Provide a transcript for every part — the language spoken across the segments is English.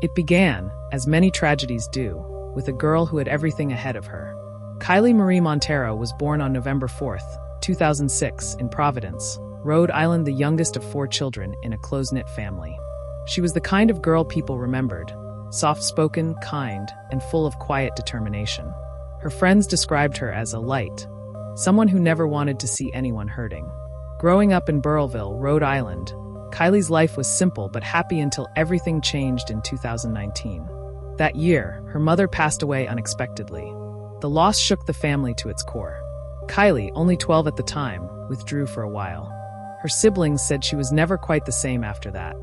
It began, as many tragedies do, with a girl who had everything ahead of her. Kylee Marie Monteiro was born on November 4, 2006, in Providence, Rhode Island, the youngest of 4 children in a close-knit family. She was the kind of girl people remembered, soft-spoken, kind, and full of quiet determination. Her friends described her as a light, someone who never wanted to see anyone hurting. Growing up in Burrillville, Rhode Island, Kylee's life was simple but happy until everything changed in 2019. That year, her mother passed away unexpectedly. The loss shook the family to its core. Kylee, only 12 at the time, withdrew for a while. Her siblings said she was never quite the same after that.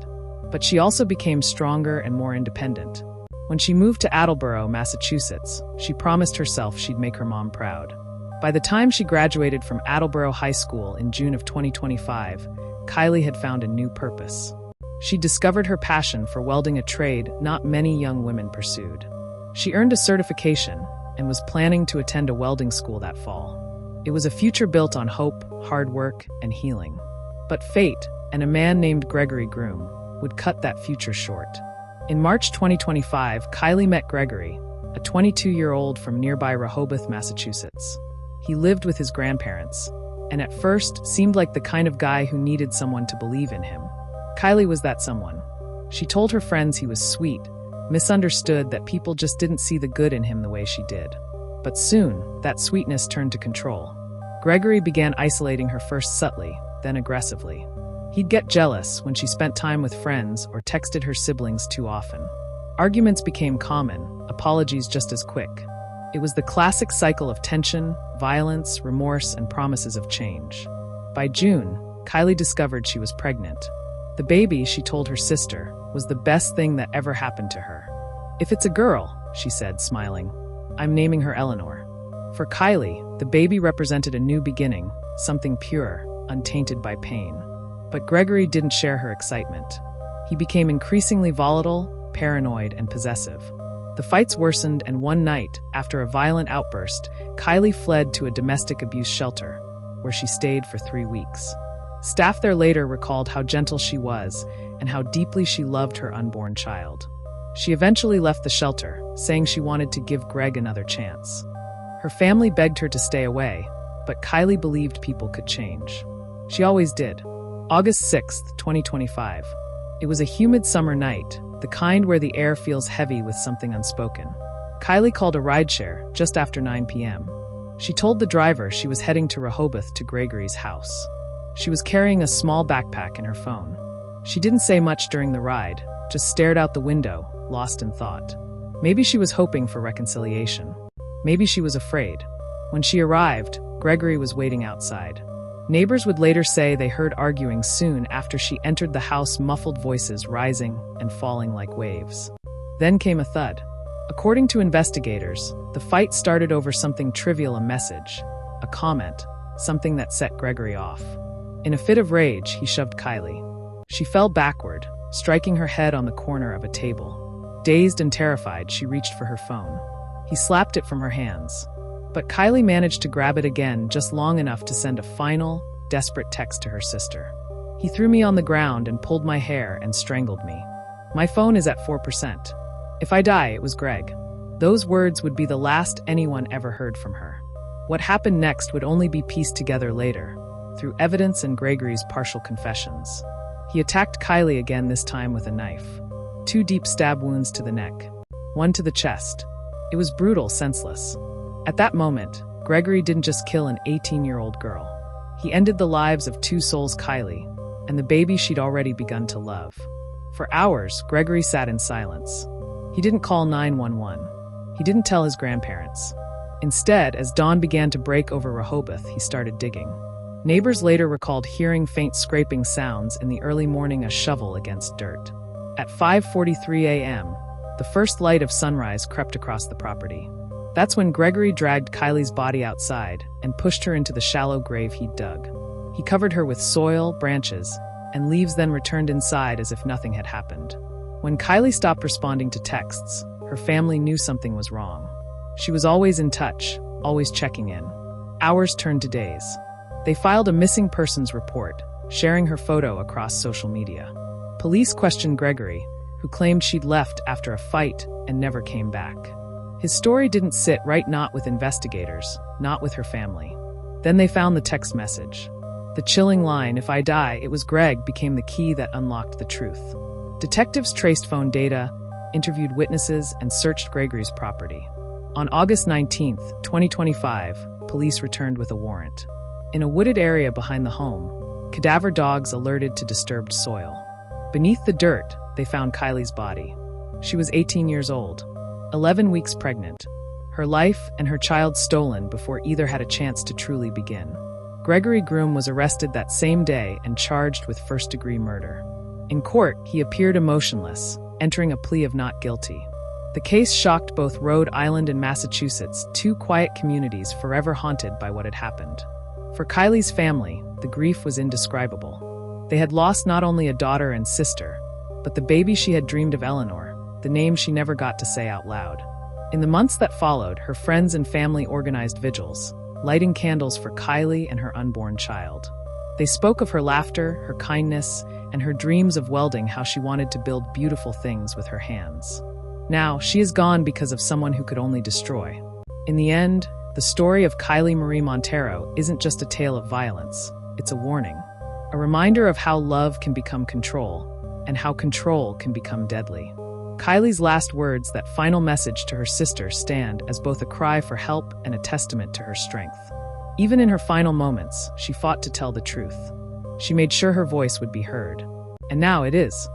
But she also became stronger and more independent. When she moved to Attleboro, Massachusetts, she promised herself she'd make her mom proud. By the time she graduated from Attleboro High School in June of 2025, Kylee had found a new purpose. She discovered her passion for welding, a trade not many young women pursued. She earned a certification and was planning to attend a welding school that fall. It was a future built on hope, hard work, and healing. But fate, and a man named Gregory Groom, would cut that future short. In March 2025, Kylee met Gregory, a 22-year-old from nearby Rehoboth, Massachusetts. He lived with his grandparents, and at first seemed like the kind of guy who needed someone to believe in him. Kylee was that someone. She told her friends he was sweet, misunderstood, that people just didn't see the good in him the way she did. But soon, that sweetness turned to control. Gregory began isolating her, first subtly, then aggressively. He'd get jealous when she spent time with friends or texted her siblings too often. Arguments became common, apologies just as quick. It was the classic cycle of tension, violence, remorse, and promises of change. By June, Kylee discovered she was pregnant. The baby, she told her sister, was the best thing that ever happened to her. "If it's a girl," she said, smiling, "I'm naming her Eleanor." For Kylee, the baby represented a new beginning, something pure, untainted by pain. But Gregory didn't share her excitement. He became increasingly volatile, paranoid, and possessive. The fights worsened, and one night, after a violent outburst, Kylee fled to a domestic abuse shelter, where she stayed for 3 weeks. Staff there later recalled how gentle she was and how deeply she loved her unborn child. She eventually left the shelter, saying she wanted to give Greg another chance. Her family begged her to stay away, but Kylee believed people could change. She always did. August 6, 2025. It was a humid summer night, the kind where the air feels heavy with something unspoken. Kylee called a rideshare just after 9 p.m. She told the driver she was heading to Rehoboth, to Gregory's house. She was carrying a small backpack and her phone. She didn't say much during the ride, just stared out the window, lost in thought. Maybe she was hoping for reconciliation. Maybe she was afraid. When she arrived, Gregory was waiting outside. Neighbors would later say they heard arguing soon after she entered the house, muffled voices rising and falling like waves. Then came a thud. According to investigators, the fight started over something trivial, a message, a comment, something that set Gregory off. In a fit of rage, he shoved Kylee. She fell backward, striking her head on the corner of a table. Dazed and terrified, she reached for her phone. He slapped it from her hands. But Kylee managed to grab it again just long enough to send a final, desperate text to her sister. "He threw me on the ground and pulled my hair and strangled me. My phone is at 4%. If I die, it was Greg." Those words would be the last anyone ever heard from her. What happened next would only be pieced together later, through evidence and Gregory's partial confessions. He attacked Kylee again, this time with a knife. 2 deep stab wounds to the neck, 1 to the chest. It was brutal, senseless. At that moment, Gregory didn't just kill an 18-year-old girl. He ended the lives of 2 souls, Kylee, and the baby she'd already begun to love. For hours, Gregory sat in silence. He didn't call 911. He didn't tell his grandparents. Instead, as dawn began to break over Rehoboth, he started digging. Neighbors later recalled hearing faint scraping sounds in the early morning, a shovel against dirt. At 5:43 a.m., the first light of sunrise crept across the property. That's when Gregory dragged Kylee's body outside and pushed her into the shallow grave he'd dug. He covered her with soil, branches, and leaves, then returned inside as if nothing had happened. When Kylee stopped responding to texts, her family knew something was wrong. She was always in touch, always checking in. Hours turned to days. They filed a missing persons report, sharing her photo across social media. Police questioned Gregory, who claimed she'd left after a fight and never came back. His story didn't sit right not with investigators, not with her family. Then they found the text message. The chilling line, "If I die, it was Greg," became the key that unlocked the truth. Detectives traced phone data, interviewed witnesses, and searched Gregory's property. On August 19, 2025, police returned with a warrant. In a wooded area behind the home, cadaver dogs alerted to disturbed soil. Beneath the dirt, they found Kylie's body. She was 18 years old, 11 weeks pregnant. Her life and her child stolen before either had a chance to truly begin. Gregory Groom was arrested that same day and charged with first-degree murder. In court, he appeared emotionless, entering a plea of not guilty. The case shocked both Rhode Island and Massachusetts, two quiet communities forever haunted by what had happened. For Kylie's family, the grief was indescribable. They had lost not only a daughter and sister, but the baby she had dreamed of, Eleanor, the name she never got to say out loud. In the months that followed, her friends and family organized vigils, lighting candles for Kylee and her unborn child. They spoke of her laughter, her kindness, and her dreams of welding, how she wanted to build beautiful things with her hands. Now, she is gone because of someone who could only destroy. In the end, the story of Kylee Marie Monteiro isn't just a tale of violence, it's a warning. A reminder of how love can become control, and how control can become deadly. Kylie's last words, that final message to her sister, stand as both a cry for help and a testament to her strength. Even in her final moments, she fought to tell the truth. She made sure her voice would be heard. And now it is.